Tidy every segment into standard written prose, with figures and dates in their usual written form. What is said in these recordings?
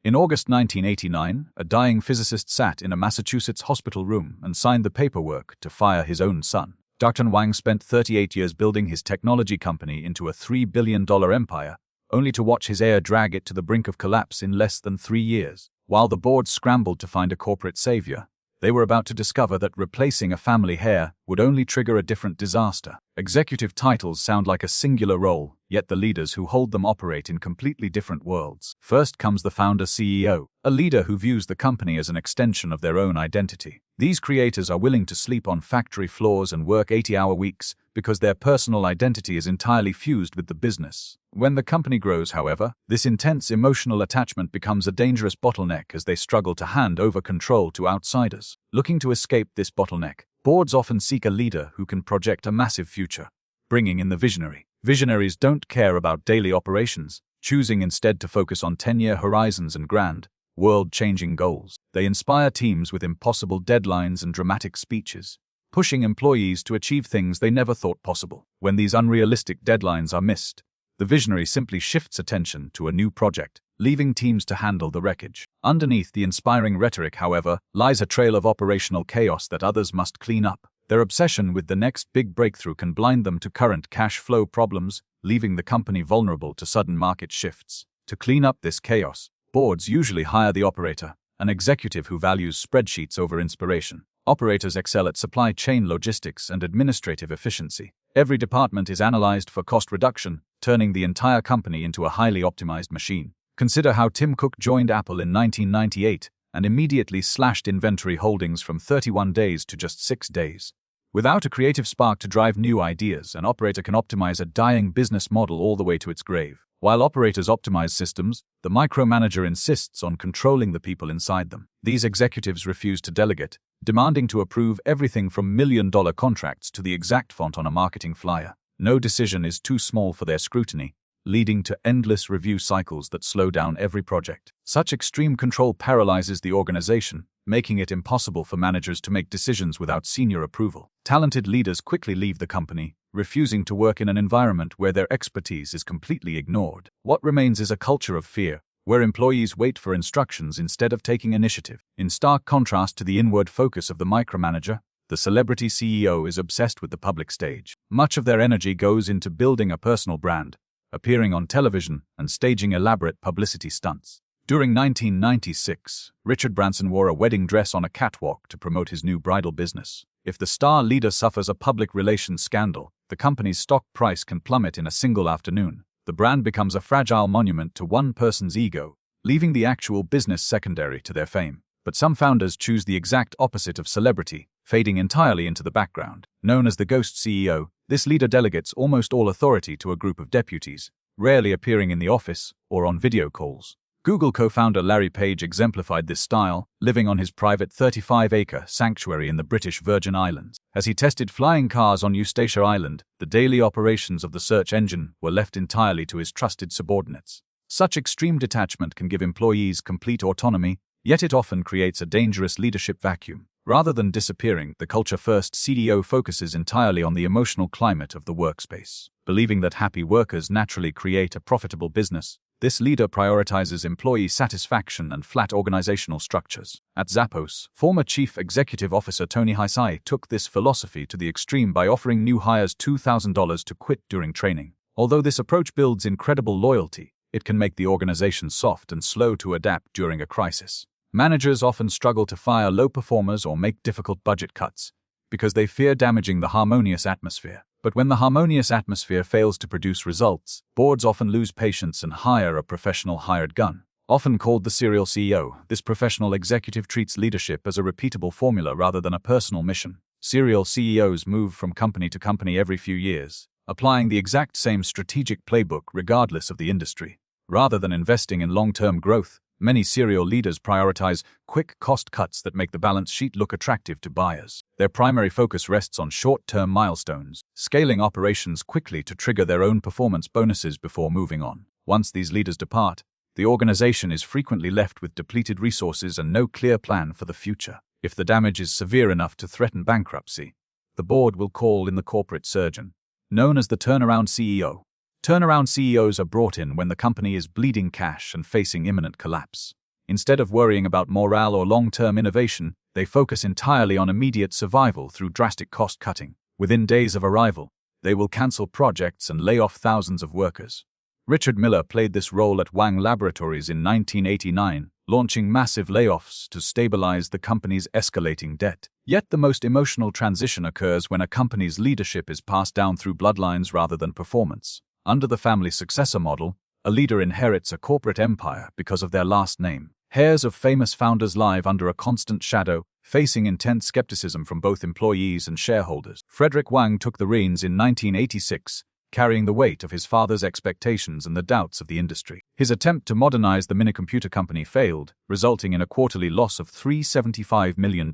In August 1989, a dying physicist sat in a Massachusetts hospital room and signed the paperwork to fire his own son. Dr. Wang spent 38 years building his technology company into a $3 billion empire, only to watch his heir drag it to the brink of collapse in less than 3 years. While the board scrambled to find a corporate savior, they were about to discover that replacing a family heir would only trigger a different disaster. Executive titles sound like a singular role, yet the leaders who hold them operate in completely different worlds. First comes the founder CEO, a leader who views the company as an extension of their own identity. These creators are willing to sleep on factory floors and work 80-hour weeks because their personal identity is entirely fused with the business. When the company grows, however, this intense emotional attachment becomes a dangerous bottleneck as they struggle to hand over control to outsiders. Looking to escape this bottleneck, boards often seek a leader who can project a massive future, bringing in the visionary. Visionaries don't care about daily operations, choosing instead to focus on 10-year horizons and grand, world-changing goals. They inspire teams with impossible deadlines and dramatic speeches, pushing employees to achieve things they never thought possible. When these unrealistic deadlines are missed, the visionary simply shifts attention to a new project, leaving teams to handle the wreckage. Underneath the inspiring rhetoric, however, lies a trail of operational chaos that others must clean up. Their obsession with the next big breakthrough can blind them to current cash flow problems, leaving the company vulnerable to sudden market shifts. To clean up this chaos, boards usually hire the operator, an executive who values spreadsheets over inspiration. Operators excel at supply chain logistics and administrative efficiency. Every department is analyzed for cost reduction, turning the entire company into a highly optimized machine. Consider how Tim Cook joined Apple in 1998 and immediately slashed inventory holdings from 31 days to just 6 days. Without a creative spark to drive new ideas, an operator can optimize a dying business model all the way to its grave. While operators optimize systems, the micromanager insists on controlling the people inside them. These executives refuse to delegate, demanding to approve everything from million-dollar contracts to the exact font on a marketing flyer. No decision is too small for their scrutiny, leading to endless review cycles that slow down every project. Such extreme control paralyzes the organization, making it impossible for managers to make decisions without senior approval. Talented leaders quickly leave the company, refusing to work in an environment where their expertise is completely ignored. What remains is a culture of fear, where employees wait for instructions instead of taking initiative. In stark contrast to the inward focus of the micromanager, the celebrity CEO is obsessed with the public stage. Much of their energy goes into building a personal brand, appearing on television, and staging elaborate publicity stunts. During 1996, Richard Branson wore a wedding dress on a catwalk to promote his new bridal business. If the star leader suffers a public relations scandal, the company's stock price can plummet in a single afternoon. The brand becomes a fragile monument to one person's ego, leaving the actual business secondary to their fame. But some founders choose the exact opposite of celebrity, fading entirely into the background. Known as the ghost CEO, this leader delegates almost all authority to a group of deputies, rarely appearing in the office or on video calls. Google co-founder Larry Page exemplified this style, living on his private 35-acre sanctuary in the British Virgin Islands. As he tested flying cars on Eustacia Island, the daily operations of the search engine were left entirely to his trusted subordinates. Such extreme detachment can give employees complete autonomy, yet it often creates a dangerous leadership vacuum. Rather than disappearing, the culture-first CDO focuses entirely on the emotional climate of the workspace. Believing that happy workers naturally create a profitable business, this leader prioritizes employee satisfaction and flat organizational structures. At Zappos, former Chief Executive Officer Tony Hisai took this philosophy to the extreme by offering new hires $2,000 to quit during training. Although this approach builds incredible loyalty, it can make the organization soft and slow to adapt during a crisis. Managers often struggle to fire low performers or make difficult budget cuts because they fear damaging the harmonious atmosphere. But when the harmonious atmosphere fails to produce results, boards often lose patience and hire a professional hired gun. Often called the serial CEO, this professional executive treats leadership as a repeatable formula rather than a personal mission. Serial CEOs move from company to company every few years, applying the exact same strategic playbook regardless of the industry. Rather than investing in long-term growth, many serial leaders prioritize quick cost cuts that make the balance sheet look attractive to buyers. Their primary focus rests on short-term milestones, scaling operations quickly to trigger their own performance bonuses before moving on. Once these leaders depart, the organization is frequently left with depleted resources and no clear plan for the future. If the damage is severe enough to threaten bankruptcy, the board will call in the corporate surgeon, known as the turnaround CEO. Turnaround CEOs are brought in when the company is bleeding cash and facing imminent collapse. Instead of worrying about morale or long-term innovation, they focus entirely on immediate survival through drastic cost-cutting. Within days of arrival, they will cancel projects and lay off thousands of workers. Richard Miller played this role at Wang Laboratories in 1989, launching massive layoffs to stabilize the company's escalating debt. Yet the most emotional transition occurs when a company's leadership is passed down through bloodlines rather than performance. Under the family successor model, a leader inherits a corporate empire because of their last name. Heirs of famous founders live under a constant shadow, facing intense skepticism from both employees and shareholders. Frederick Wang took the reins in 1986, carrying the weight of his father's expectations and the doubts of the industry. His attempt to modernize the minicomputer company failed, resulting in a quarterly loss of $375 million.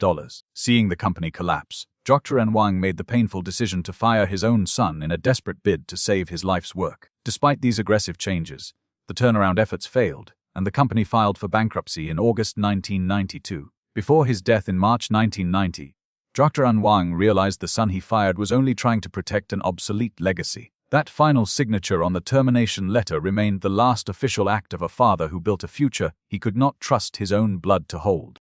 Seeing the company collapse, Dr. Wang made the painful decision to fire his own son in a desperate bid to save his life's work. Despite these aggressive changes, the turnaround efforts failed, and the company filed for bankruptcy in August 1992. Before his death in March 1990, Dr. Wang realized the son he fired was only trying to protect an obsolete legacy. That final signature on the termination letter remained the last official act of a father who built a future he could not trust his own blood to hold.